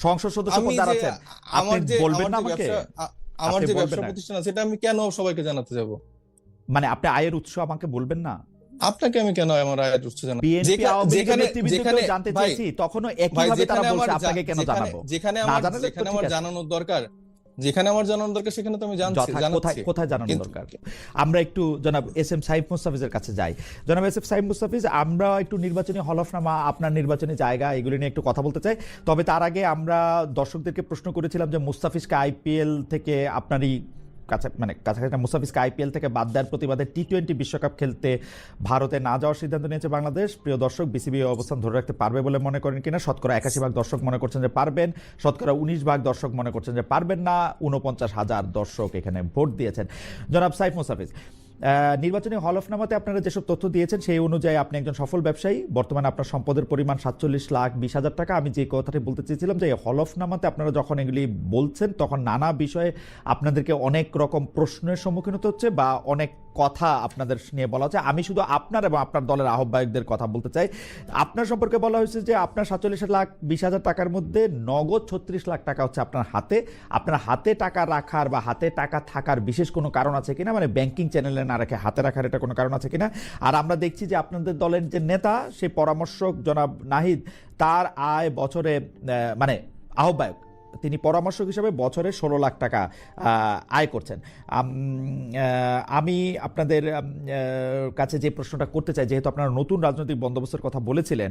সংসদ সদস্য আমি পদে যে আছেন, আপনি বলবেন না আমাকে? আমার আপনি যে বলবেন ব্যবসা না প্রতিষ্ঠান আছে এটা আমি কেন সবাইকে জানাতে যাব? মানে আপনি আয়ের উৎস আমাকে বলবেন না? আপনাকে আমি কেন আমার আয়ের উৎস জানাবো? বিএনপি আওয়ামী লীগের যেখানে নেতৃবৃন্দকেও যেখানে জানতে ভাই চেয়েছি, তখনও ভাই একইভাবে তারা যেখানে আমার বলছে, আপনাকে কেন যেখানে জানাবো? যেখানে না আমার জানালে তো যেখানে ঠিক আমার আছে। জানানোর দরকার, যেখানে আমার জানানোর দরকার সেখানে তো আমি কোথায় জানাচ্ছি। কোথায় জানানো কিন্তু দরকার? আমরা একটু জনাব এস এম সাইফ মুস্তাফিজের কাছে যাই। জনাব এস এম সাইফ মুস্তাফিজ, আমরা একটু নির্বাচনী হলফনামা, আপনার নির্বাচনী জায়গা, এগুলি নিয়ে একটু কথা বলতে চাই। তবে তার আগে আমরা দর্শকদেরকে প্রশ্ন করেছিলাম যে মুস্তাফিজকে আইপিএল থেকে আপনারই কাছাকাছি মুস্তাফিজকে আইপিএল থেকে বাদ দেওয়ার প্রতিবাদে টি-20 বিশ্বকাপ খেলতে ভারতে না যাওয়ার সিদ্ধান্ত নিয়েছে বাংলাদেশ। প্রিয় দর্শক, বিসিবি অবস্থান ধরে রাখতে পারবে বলে মনে করেন কিনা? শতকরা 81% দর্শক মনে করছেন যে পারবেন, শতকরা 19% দর্শক মনে করছেন যে পারবেন না, 49,000 দর্শক এখানে ভোট দিয়েছেন। জনাব সাইফ মুস্তাফিজ, নির্বাচনী হলফনামাতে আপনারা যেসব তথ্য দিয়েছেন সেই অনুযায়ী আপনি একজন সফল ব্যবসায়ী, বর্তমানে আপনার সম্পদের পরিমাণ 47,20,000 টাকা। আমি যে কথাটি বলতে চেয়েছিলাম যে হলফনামাতে আপনারা যখন এগুলি বলছেন তখন নানা বিষয়ে আপনাদেরকে অনেক রকম প্রশ্নের সম্মুখীন হতে হচ্ছে বা অনেক কথা আপনাদের নিয়ে বলা হচ্ছে। আমি শুধু আপনার এবং আপনার দলের আহ্বায়কদের কথা বলতে চাই। আপনার সম্পর্কে বলা হয়েছে যে আপনার 47,20,000 টাকার মধ্যে নগদ 36 লাখ টাকা হচ্ছে আপনার হাতে। আপনার হাতে টাকা রাখার বা হাতে টাকা থাকার বিশেষ কোনো কারণ আছে কিনা, মানে ব্যাংকিং চ্যানেলে না রেখে হাতে রাখার এটা কোনো কারণ আছে কিনা? আর আমরা দেখছি যে আপনাদের দলের যে নেতা, সেই পরামর্শক জনাব নাহিদ, তার আয় বছরে মানে আহ্বায়ক, তিনি পরামর্শক হিসেবে বছরে 16 লাখ টাকা আয় করছেন। আমি আপনাদের কাছে যে প্রশ্নটা করতে চাই, যেহেতু আপনারা নতুন রাজনৈতিক বন্দোবস্তের কথা বলেছিলেন,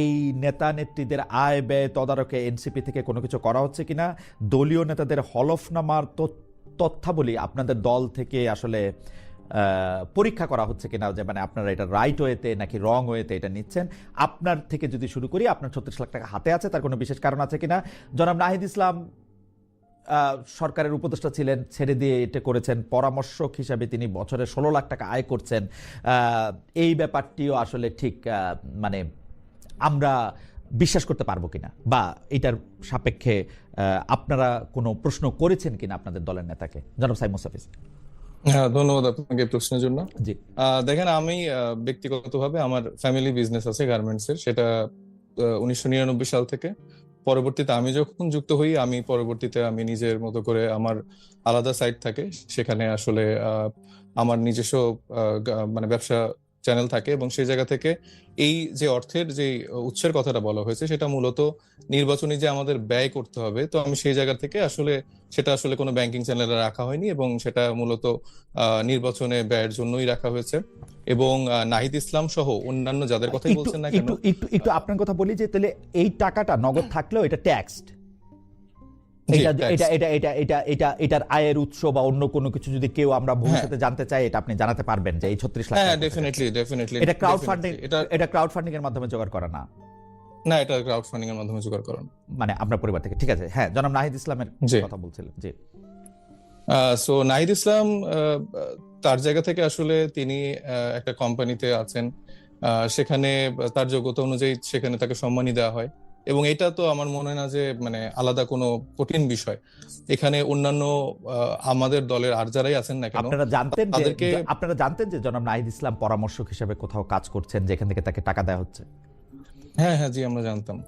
এই নেতা নেত্রীদের আয় ব্যয় তদারকে এনসিপি থেকে কোনো কিছু করা হচ্ছে কিনা? দলীয় নেতাদের হলফনামার তথ্যাবলী আপনাদের দল থেকে আসলে পরীক্ষা করা হচ্ছে কিনা, যে মানে আপনারা এটা রাইট ওয়েতে নাকি রং ওয়েতে এটা নিচ্ছেন? আপনার থেকে যদি শুরু করি, আপনার 36 লাখ টাকা হাতে আছে, তার কোনো বিশেষ কারণ আছে কিনা? জনাব নাহিদ ইসলাম সরকারের উপদেষ্টা ছিলেন, ছেড়ে দিয়ে এটা করেছেন, পরামর্শক হিসাবে তিনি বছরে 16 লাখ টাকা আয় করছেন। এই ব্যাপারটিও আসলে ঠিক মানে আমরা বিশ্বাস করতে পারবো কিনা, বা এটার সাপেক্ষে আপনারা কোনো প্রশ্ন করেছেন কিনা আপনাদের দলের নেতাকে? জনাব সাইফ মুস্তাফিজ। হ্যাঁ, ধন্যবাদ আপনাকে প্রশ্নের জন্য। জি। দেখেন, আমি ব্যক্তিগতভাবে আমার ফ্যামিলি বিজনেস আছে গার্মেন্টস এর, সেটা 1999 সাল থেকে। পরবর্তীতে আমি যখন যুক্ত হই, আমি পরবর্তীতে আমি নিজের মতো করে আমার আলাদা সাইট থাকে, সেখানে আসলে আমার নিজস্ব মানে ব্যবসা চ্যানেল থাকে, এবং সেই জায়গা থেকে এই যে অর্থের যে উৎসের কথাটা বলা হয়েছে সেটা মূলত নির্বাচনী যে আমাদের ব্যয় করতে হবে, তো আমি সেই জায়গা থেকে আসলে সেটা আসলে কোনো ব্যাংকিং চ্যানেলে রাখা হয়নি, এবং সেটা মূলত নির্বাচনে ব্যয়ের জন্যই রাখা হয়েছে। এবং নাহিদ ইসলাম সহ অন্যান্য যাদের কথাই বলছেন না কেন, একটু আপনার কথা বলি যে তাহলে এই টাকাটা নগদ থাকলেও এটা ট্যাক্সড, এটার আয়ের উৎস বা অন্য কোনো কিছু যদি কেউ আমরা ভবিষ্যতে জানতে চাই, এটা আপনি জানাতে পারবেন যে এই 36 লাখ হ্যাঁ, টাকা ডেফিনেটলি এটা ক্রাউড ফান্ডিং এর মাধ্যমে জোগাড় করা না? না, এটা ক্রাউড ফান্ডিং এর মাধ্যমে জোগাড় করেন, মানে আপনার পরিবার থেকে। ঠিক আছে, হ্যাঁ, জনাব নাহিদ ইসলামের কথা বলছিলেন। জি। সো নাহিদ ইসলাম তার জায়গা থেকে আসলে তিনি একটা কোম্পানিতে আছেন, সেখানে তার যোগ্যতা অনুযায়ী সেখানে তাকে সম্মানই দেওয়া হয়, এবং এটা তো আমার মনে হয় না যে মানে আলাদা কোনো কঠিন বিষয়। এখানে অন্যান্য আমাদের দলের আর যারাই আছেন না কেন, আপনারা জানতেন যে জনাব নাহিদ ইসলাম পরামর্শক হিসেবে কোথাও কাজ করছেন, যেখান থেকে তাকে টাকা দেওয়া হচ্ছে? হ্যাঁ হ্যাঁ, জি, আমরা জানতাম।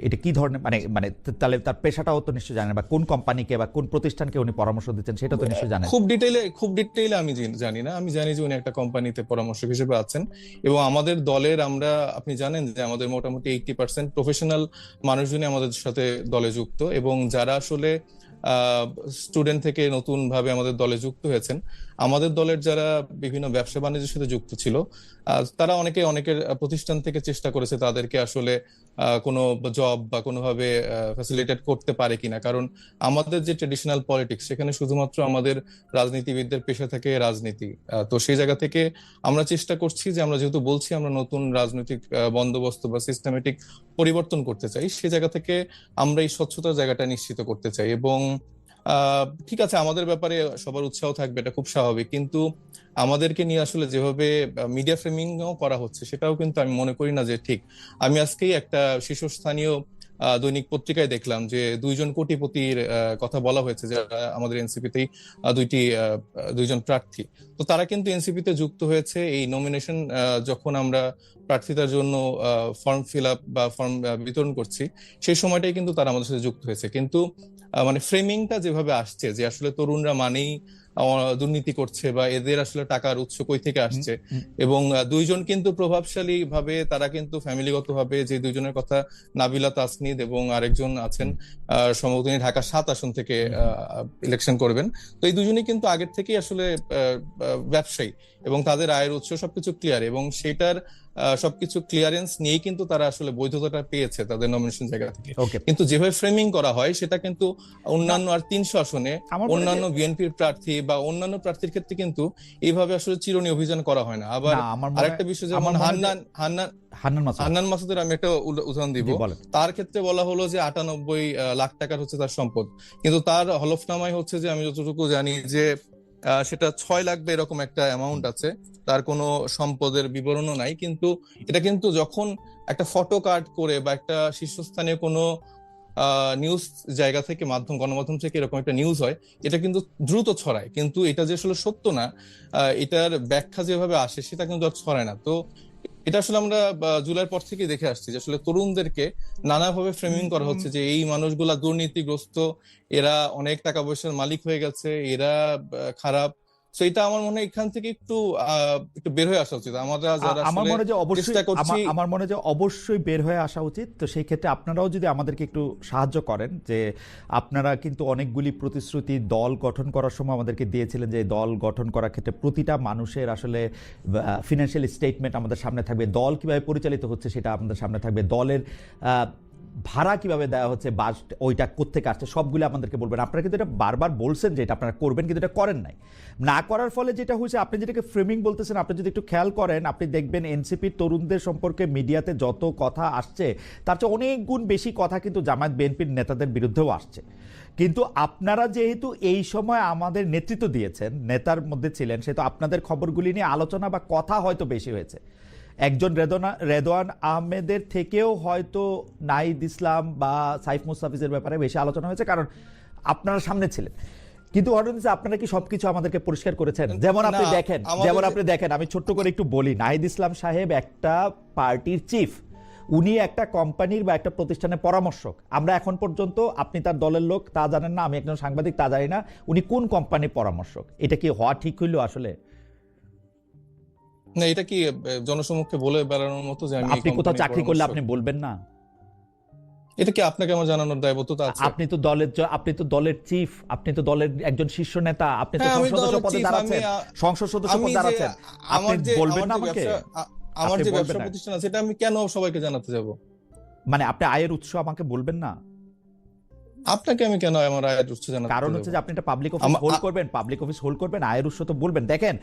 এটা কি ধরনের মানে মানে তাহলে তার পেশাটাও তো নিশ্চয়ই জানেন, বা কোন কোম্পানিকে বা কোন প্রতিষ্ঠানকে উনি পরামর্শ দিচ্ছেন সেটা তো নিশ্চয়ই জানেন। খুব ডিটেইলে আমি জানি না। আমি জানি যে উনি একটা কোম্পানিতে পরামর্শক হিসেবে আছেন, এবং আমাদের দলের আপনি জানেন যে আমাদের মোটামুটি 80% প্রফেশনাল মানুষজনই আমাদের সাথে দলে যুক্ত, এবং যারা আসলে স্টুডেন্ট থেকে নতুন ভাবে আমাদের দলে যুক্ত হয়েছেন, আমাদের দলের যারা বিভিন্ন ব্যবসা বাণিজ্যের সাথে যুক্ত ছিল, তারা অনেকের প্রতিষ্ঠান থেকে চেষ্টা করেছে তাদেরকে আসলে কোনো জব বা কোনোভাবে ফ্যাসিলিটেট করতে পারে কিনা, কারণ আমাদের যে ট্রেডিশনাল পলিটিক্স, সেখানে শুধুমাত্র আমাদের রাজনীতিবিদদের পেশা থেকে রাজনীতি। তো সেই জায়গা থেকে আমরা চেষ্টা করছি যে আমরা যেহেতু বলছি আমরা নতুন রাজনৈতিক বন্দোবস্ত বা সিস্টেমেটিক পরিবর্তন করতে চাই, সে জায়গা থেকে আমরা এই স্বচ্ছতার জায়গাটা নিশ্চিত করতে চাই। এবং ঠিক আছে, আমাদের ব্যাপারে সবার উৎসাহ থাকবে, এটা খুব স্বাভাবিক, কিন্তু আমাদেরকে নিয়ে আসলে যেভাবে মিডিয়া ফ্রেমিং করা হচ্ছে, সেটাও কিন্তু আমি মনে করি না যে ঠিক। আমি আজকেই একটা শীর্ষস্থানীয় দৈনিক পত্রিকায় দেখলাম যে 2জন কোটিপতির কথা বলা হয়েছে, যারা আমাদের এনসিপিতেই দুইজন প্রার্থী। তো তারা কিন্তু এনসিপিতে যুক্ত হয়েছে এই নমিনেশন, যখন আমরা প্রার্থিতার জন্য ফর্ম ফিল আপ বা ফর্ম বিতরণ করছি, সেই সময়টাই কিন্তু তারা আমাদের সাথে যুক্ত হয়েছে। কিন্তু মানে ফ্রেমিংটা যেভাবে আসছে যে আসলে তরুণরা মানেই দুর্নীতি করছে বা এদের আসলে টাকার উৎস কই থেকে আসছে, এবং 2জন কিন্তু প্রভাবশালী ভাবে, তারা কিন্তু ফ্যামিলিগত ভাবে, যে 2জনের কথা নাবিলা তাসনিদ এবং আরেকজন আছেন সম্ভবত তিনি ঢাকা 7 আসন থেকে ইলেকশন করবেন। তো এই 2জনই কিন্তু আগের থেকেই আসলে ব্যবসায়ী এবং তাদের আয়ের উৎস সবকিছু ক্লিয়ার, এবং সেটার সবকিছু ক্লিয়ারেন্স নিয়েই কিন্তু তারা আসলে বৈধতাটা পেয়েছে তাদের নমিনেশন জায়গা থেকে। কিন্তু যেভাবে ফ্রেমিং করা হয় সেটা কিন্তু অন্যান্য আর 300 আসনে অন্যান্য বিএনপির প্রার্থী বা অন্যান্য প্রার্থীর ক্ষেত্রে কিন্তু এইভাবে আসলে চিরুনি অভিযান করা হয় না। আবার আরেকটা বিষয়, যেমন হান্নান মাসুদের আমি একটা উদাহরণ দিব। তার ক্ষেত্রে বলা হলো যে 98 লাখ টাকার হচ্ছে তার সম্পদ, কিন্তু তার হলফনামায় হচ্ছে যে আমি যতটুকু জানি যে সেটা 6 লাখ বা এরকম একটা অ্যামাউন্ট আছে, তার কোনো সম্পদের বিবরণও নাই। কিন্তু এটা কিন্তু যখন একটা ফটো কার্ড করে বা একটা শীর্ষস্থানীয় কোনো নিউজ জায়গা থেকে গণমাধ্যম থেকে এরকম একটা নিউজ হয়, এটা কিন্তু দ্রুত ছড়ায়, কিন্তু এটা যে আসলে সত্য না, এটার ব্যাখ্যা যেভাবে আসে সেটা কিন্তু আর ছড়ায় না। তো এটা আসলে আমরা জুলাইয়ের পর থেকে দেখে আসছি যে আসলে তরুণদেরকে নানাভাবে ফ্রেমিং করা হচ্ছে যে এই মানুষগুলা দুর্নীতিগ্রস্ত, এরা অনেক টাকা পয়সার মালিক হয়ে গেছে, এরা খারাপ। তো এটা আমার মনে হয় এখান থেকে একটু বের হয়ে আসা উচিত। আমরা যারা আমার মনে হয় চেষ্টা করছি, আমার মনে হয় অবশ্যই বের হয়ে আসা উচিত। তো সেই ক্ষেত্রে আপনারাও যদি আমাদেরকে একটু সাহায্য করেন, যে আপনারা কিন্তু অনেকগুলি প্রতিশ্রুতি দল গঠন করার সময় আমাদেরকে দিয়েছিলেন, যে দল গঠন করার ক্ষেত্রে প্রতিটা মানুষের আসলে ফিনান্সিয়াল স্টেটমেন্ট আমাদের সামনে থাকবে, দল কিভাবে পরিচালিত হচ্ছে সেটা আমাদের সামনে থাকবে, দলের ভাড়া কিভাবে দেওয়া হচ্ছে, বাস ওইটা কোত্থেকে আসছে, সবগুলো আমাদেরকে বলবেন। আপনারা কিন্তু এটা বারবার বলছেন যে এটা আপনারা করবেন, কিন্তু এটা করেন নাই। না করার ফলে যেটা হয়েছে, আপনি যেটাকে ফ্রেমিং বলতেছেন, আপনি যদি একটু খেয়াল করেন, আপনি দেখবেন এনসিপির তরুণদের সম্পর্কে মিডিয়াতে যত কথা আসছে তার চেয়ে অনেক গুণ বেশি কথা কিন্তু জামায়াত বিএনপির নেতাদের বিরুদ্ধেও আসছে। কিন্তু আপনারা যেহেতু এই সময় আমাদের নেতৃত্ব দিয়েছেন, নেতার মধ্যে ছিলেন, সেহেতু আপনাদের খবরগুলি নিয়ে আলোচনা বা কথা হয়তো বেশি হয়েছে। একজন রেদওয়ান আহমেদের থেকেও হয়তো নাহিদ ইসলাম বা সাইফ মুস্তাফিজের ব্যাপারে বেশি আলোচনা হয়েছে, কারণ আপনারা সামনে ছিলেন। কিন্তু আপনারা কি সবকিছু আমাদেরকে পরিষ্কার করেছেন? যেমন আপনি দেখেন, আমি ছোট্ট করে একটু বলি, নাহিদ ইসলাম সাহেব একটা পার্টির চিফ, উনি একটা কোম্পানির বা একটা প্রতিষ্ঠানের পরামর্শক। আমরা এখন পর্যন্ত, আপনি তার দলের লোক তা জানেন না, আমি একজন সাংবাদিক তা জানি না, উনি কোন কোম্পানির পরামর্শক। এটা কি হওয়া ঠিক হইল আসলে? না, এটা কি জনসমক্ষে বলে বেড়ানোর মতো যে আপনি কোথাও চাকরি করলে আপনি বলবেন না? এটা কি আপনাকে আমার জানানোর দায়বদ্ধতা আছে? আপনি তো দলের চিফ, আপনি তো দলের একজন শীর্ষ নেতা, আপনি তো সংসদ সদস্য পদে দাঁড়াচ্ছেন, সংসদ সদস্য পদে দাঁড়াচ্ছেন, আপনি বলবেন না আমাকে? আমার যে ব্যবসা প্রতিষ্ঠান আছে, এটা আমি কেন সবাইকে জানাতে যাব? মানে আপনি আয়ের উৎস আমাকে বলবেন না? আপনাকে আমি কেন আমার আয়ের উৎস জানাতে? কারণ হচ্ছে যে আপনি একটা পাবলিক অফিস হোল্ড করবেন, আয়ের উৎস তো বলবেন। দেখেন,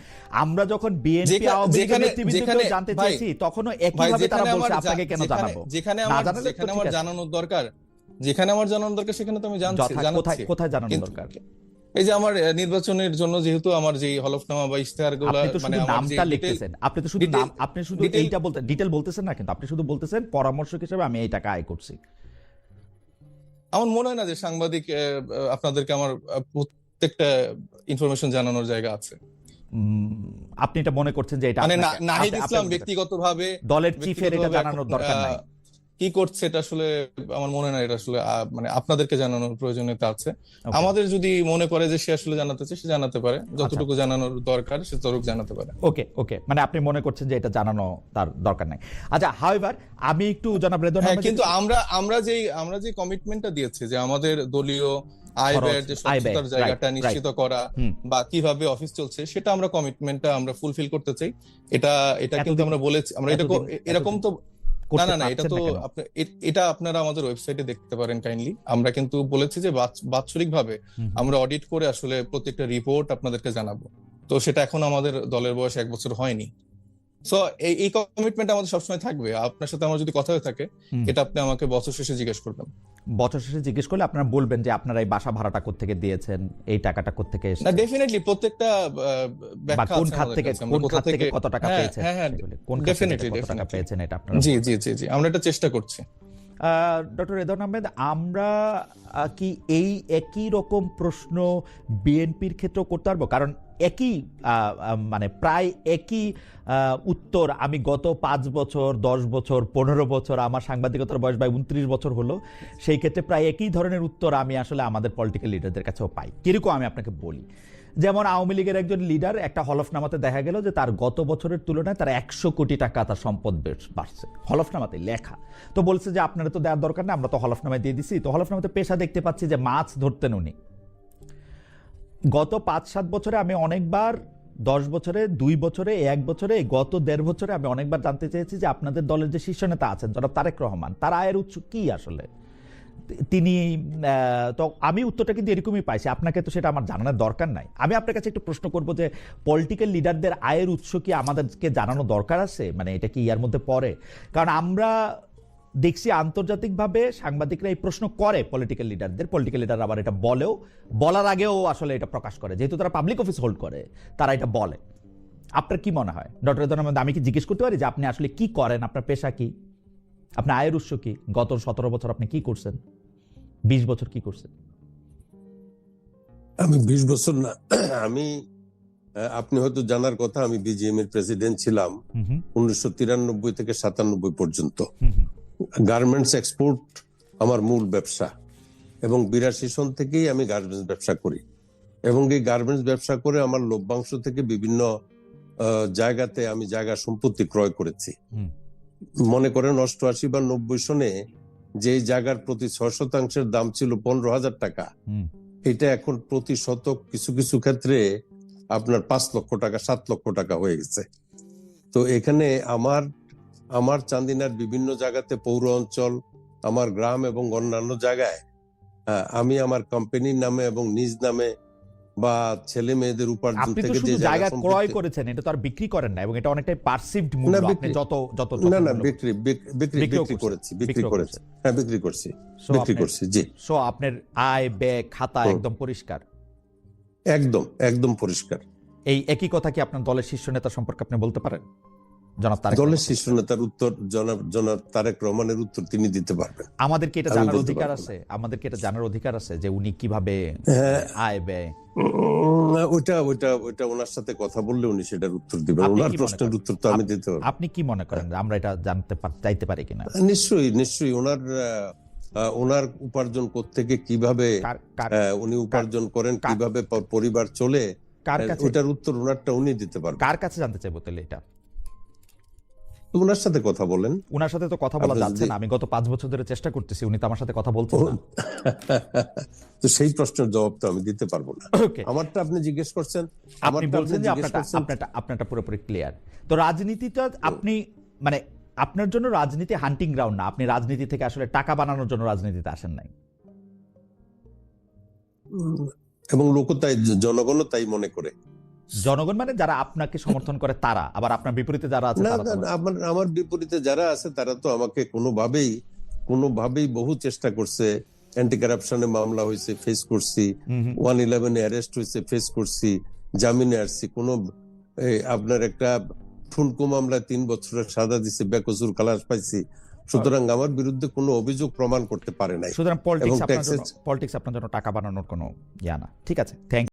আমরা যখন বিএনপি আওয়ামী লীগের নেতৃত্বকে জানতে চাইছি, তখনও একইভাবে তারা বলছে, আপনাকে কেন জানাবো? যেখানে আমার জানানোর দরকার, সেখানে তো আমি জানাচ্ছি। কোথায় জানানোর দরকার? এই যে আমার নির্বাচনের জন্য যেহেতু আমার যে হলফনামা বা ইশতেহারগুলো, মানে নামটা লিখতেছেন, আপনি শুধু এইটা বলতে ডিটেইল বলতেছেন না, কিন্তু আপনি শুধু বলতেছেন পরামর্শক হিসেবে আমি এই টাকা আয় করছি। আমার মনে হয় না যে সাংবাদিক আপনাদেরকে আমার প্রত্যেকটা ইনফরমেশন জানানোর জায়গা আছে। আপনি এটা মনে করছেন যে এটা মানে নাহিদ ইসলাম ব্যক্তিগতভাবে দলের চিফের এটা জানানোর দরকার নাই? কি করছে এটা আসলে আমার মনে হয় এটা আসলে মানে আপনাদেরকে জানানোর প্রয়োজনীয়তা আছে। আমাদের যদি মনে করে যে সে আসলে জানাতে চায়, সে জানাতে পারে, যতটুকু জানানোর দরকার সে ততটুকু জানাতে পারে। ওকে, মানে আপনি মনে করছেন যে এটা জানানো তার দরকার নাই। আচ্ছা, হাউএভার আমি একটু জনাব রেদওয়ান আহমেদ, কিন্তু আমরা যে কমিটমেন্টটা দিয়েছি যে আমাদের দলীয় আয় ব্যয়ের যে স্বচ্ছতার জায়গাটা নিশ্চিত করা বা কিভাবে অফিস চলছে, সেটা আমরা কমিটমেন্টটা আমরা ফুলফিল করতে চাই। এটা কিন্তু আমরা বলেছি, আমরা এটা এরকম তো না, এটা আপনারা আমাদের ওয়েবসাইটে দেখতে পারেন কাইন্ডলি। আমরা কিন্তু বলেছি যে বাৎসরিক ভাবে আমরা অডিট করে আসলে প্রত্যেকটা রিপোর্ট আপনাদেরকে জানাবো। তো সেটা এখন আমাদের দলের বয়স 1 বছর হয়নি। সো এই কমিটমেন্ট আমাদের সবসময় থাকবে। আপনার সাথে আমার যদি কথা হয়ে থাকে, এটা আপনি আমাকে বছর শেষে জিজ্ঞেস করবেন। বছর শেষে জিজ্ঞেস করলে আপনারা বলবেন যে আপনারা এই বাসা ভাড়াটা কোত্থেকে দিয়েছেন, এই টাকাটা কোত্থেকে এসেছে? না, ডেফিনেটলি প্রত্যেকটা ব্যাখ্যা আছে, কোন খাত থেকে কত টাকা পেয়েছেন, কোন খাত থেকে কত টাকা পেয়েছেন এটা আপনারা। জি, আমরা এটা চেষ্টা করছি। ডক্টর রেদওয়ান আহমেদ, আমরা কি এই একই রকম প্রশ্ন বিএনপির ক্ষেত্রেও করতে পারবো? কারণ একই মানে প্রায় একই উত্তর আমি গত 5 বছর, 10 বছর, 15 বছর, আমার সাংবাদিকতার বয়স প্রায় 29 বছর হলো, সেই ক্ষেত্রে প্রায় একই ধরনের উত্তর আমি আসলে আমাদের পলিটিক্যাল লিডারদের কাছেও পাই। কিরকম আমি আপনাকে বলি, যেমন আওয়ামী লীগের একজন লিডার একটা হলফনামাতে দেখা গেল যে তার গত বছরের তুলনায় তার 100 কোটি টাকা তার সম্পদ বাড়ছে, হলফনামাতে লেখা। তো বলছে যে আপনারা তো দেওয়ার দরকার না, আমরা তো হলফনামায় দিয়ে দিছি। তো হলফনামাতে পেশা দেখতে পাচ্ছি যে মাছ ধরতেন উনি। গত 5-7 বছরে আমি অনেকবার, 10 বছরে, 2 বছরে, 1 বছরে, গত 1.5 বছরে আমি অনেকবার জানতে চেয়েছি যে আপনাদের দলের যে শীর্ষ নেতা আছেন জনাব তারেক রহমান, তার আয়ের উৎস কি আসলে। তিনি তো আমি উত্তরটা কিন্তু এরকমই পাইছি, আপনাকে তো সেটা আমার জানানোর দরকার নাই। আমি আপনার কাছে একটু প্রশ্ন করব যে পলিটিক্যাল লিডারদের আয়ের উৎস কি আমাদেরকে জানানো দরকার আছে? মানে এটা কি ইয়ার মধ্যে পড়ে? কারণ আমরা দেখছি আন্তর্জাতিকভাবে সাংবাদিকরা এই প্রশ্ন করে পলিটিক্যাল লিডারদের, পলিটিক্যাল লিডার আবার এটা বলেও, বলার আগেও আসলে এটা প্রকাশ করে, যেহেতু তারা পাবলিক অফিস হোল্ড করে তারা এটা বলে। আপনার কি মনে হয় ডক্টর রেদওয়ান আহমেদ, আমি কি জিজ্ঞেস করতে পারি যে আপনি আসলে কি করেন, আপনার পেশা কি, আপনার আয়ের উৎস কি, গত 17 বছর আপনি কি করছেন, 20 বছর কি করছেন? আমি 20 বছর না, আমি আপনি হয়তো জানার কথা, আমি বিজিএম এর প্রেসিডেন্ট ছিলাম 1993 থেকে 97 পর্যন্ত। গার্মেন্টস এক্সপোর্ট আমার মূল ব্যবসা, এবং 82 সন থেকেই আমি গার্মেন্টস ব্যবসা করি, এবং এই গার্মেন্টস ব্যবসা করে আমার লভ্যাংশ থেকে বিভিন্ন জায়গাতে আমি জায়গা সম্পত্তি ক্রয় করেছি। মনে করেন 88 বা 90 সনে যে জায়গার প্রতি 6% দাম ছিল 15,000 টাকা, এটা এখন প্রতি শতক কিছু কিছু ক্ষেত্রে আপনার 5 লক্ষ টাকা, 7 লক্ষ টাকা হয়ে গেছে। তো এখানে আমার চান্দিনার বিভিন্ন জায়গাতে, পৌর অঞ্চল, আমার গ্রাম এবং অন্যান্য জায়গায় আমি আমার কোম্পানির নামে এবং নিজ নামে বা ছেলে মেয়েদের উপার্জন আপনি তো থেকে যে শুধু জায়গা সম্পত্তি- ক্রয় করেছেন, এটা তো আর বিক্রি করেন না, এবং এটা অনেকটাই পারসিভড মূল্য। না, আপনি বিক্রি- যত যত না না মূল্য- বিক্রি বিক্রিও করেছি, করছেন। বিক্রি বিক্রিও করেছি, করছেন। হ্যাঁ বিক্রি করছি, So বিক্রি আপনার- করছি, জি সো আপনার আয় ব্যয় খাতা একদম পরিষ্কার। একদম একদম পরিষ্কার। এই একই কথা কি আপনার দলের শীর্ষ নেতা সম্পর্কে আপনি বলতে পারেন জনাব তারেক দলের রহমান? শীর্ষ নেতার উত্তর জনাব তারেক রহমানের উত্তর তিনি দিতে পারবেন। আমাদেরকে এটা আমি জানার বলতে অধিকার পারবো না। আছে, আমাদেরকে এটা জানার অধিকার আছে যে উনি কিভাবে হ্যাঁ। আয় ব্যয়। ওইটা ওনার সাথে কথা বললে উনি সেটার উত্তর দিবেন। আপনি ওনার কি মনে প্রশ্নের করেন? উত্তর তো আমি দিতে পারবো। আপনি কি মনে করেন যে আমরা এটা চাইতে পারি কিনা? নিশ্চয়ই ওনার উপার্জন কোত্থেকে, কিভাবে উনি উপার্জন করেন, কিভাবে পরিবার চলে, কার কাছে, ওটার উত্তর ওনারটা উনি দিতে পারবেন। কার কাছে জানতে চাইবো তাহলে এটা? তো ওনার সাথে কথা বলেন। উনার সাথে তো কথা বলা আপনি যাচ্ছে যদি- না, আমি গত 5 বছর ধরে চেষ্টা করতেছি, উনি তো আমার সাথে কথা বলছেন না। তো সেই প্রশ্নের জবাব তো আমি দিতে পারবো না। ওকে, আমারটা আপনি জিজ্ঞেস করছেন, আপনি আমারটা বলছেন যে জিজ্ঞেস করছেন। আপনারটা পুরোপুরি ক্লিয়ার। তো রাজনীতিটা আপনি মানে আপনার জন্য রাজনীতি হান্টিং গ্রাউন্ড না, আপনি রাজনীতি থেকে আসলে টাকা বানানোর জন্য রাজনীতিতে আসেন নাই। এবং লোক তাই, জনগণও তাই মনে করে। জনগণ মানে যারা আপনাকে সমর্থন করে তারা, আবার আপনার বিপরীতে যারা আছে না তারা তো না, আমার বিপরীতে যারা আছে তারা তো আমাকে কোনোভাবেই বহু চেষ্টা করছে। অ্যান্টি কারাপশনে মামলা হয়েছে, ফেস করছি। 111 অ্যারেস্ট হয়েছে, ফেস করছি। জামিনে আসছি। আপনার একটা ঠুনকো মামলায় 3 বছরের সাজা দিছে, বেকসুর খালাস পাইছি। সুতরাং আমার বিরুদ্ধে কোনো অভিযোগ প্রমাণ করতে পারে নাই। সুতরাং এবং পলিটিক্স আপনার জন্য টাকা বানানোর কোনো ইয়া না। ঠিক আছে, থ্যাংক